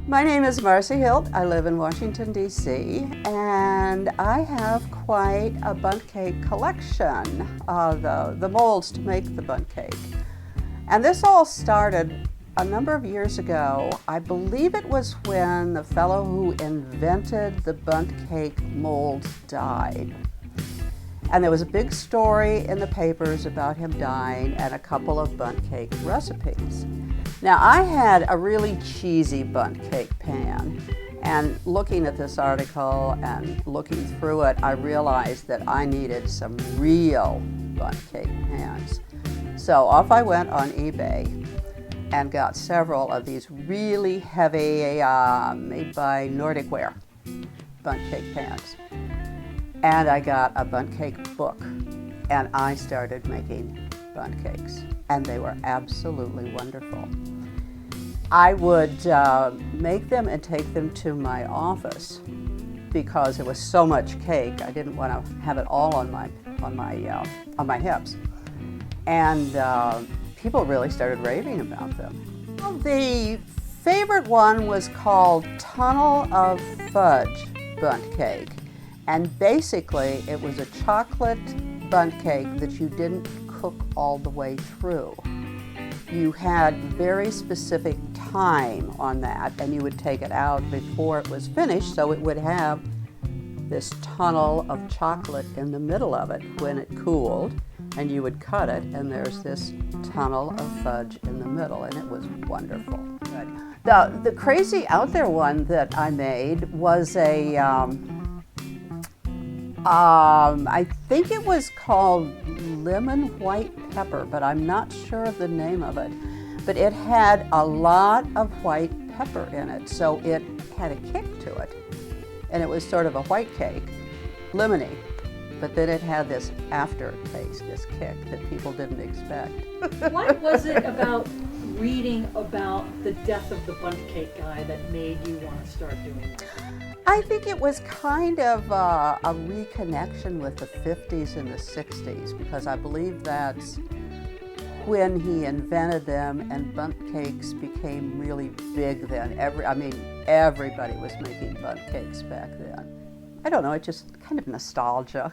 My name is Marci Hilt. I live in Washington, D.C., and I have quite a bundt cake collection, the molds to make the bundt cake. And this all started a number of years ago. I believe it was when the fellow who invented the bundt cake molds died. And there was a big story in the papers about him dying and a couple of bundt cake recipes. Now, I had a really cheesy bundt cake pan, and looking at this article and looking through it, I realized that I needed some real bundt cake pans. So off I went on eBay and got several of these really heavy, made by Nordic Ware bundt cake pans. And I got a bundt cake book, and I started making bundt cakes, and they were absolutely wonderful. I would make them and take them to my office because there was so much cake. I didn't want to have it all on my hips, and people really started raving about them. Well, the favorite one was called Tunnel of Fudge bundt cake, and basically it was a chocolate bundt cake that you didn't cook all the way through. You had very specific time on that, and you would take it out before it was finished, so it would have this tunnel of chocolate in the middle of it when it cooled, and you would cut it, and there's this tunnel of fudge in the middle, and it was wonderful. The crazy out there one that I made was a I think it was called lemon white pepper, but I'm not sure of the name of it. But it had a lot of white pepper in it, so it had a kick to it. And it was sort of a white cake, lemony, but then it had this aftertaste, this kick that people didn't expect. What was it about reading about the death of the bundt cake guy that made you want to start doing this? I think it was kind of a reconnection with the 50s and the 60s, because I believe that's when he invented them, and bundt cakes became really big then. Everybody was making bundt cakes back then. I don't know, it's just kind of nostalgia.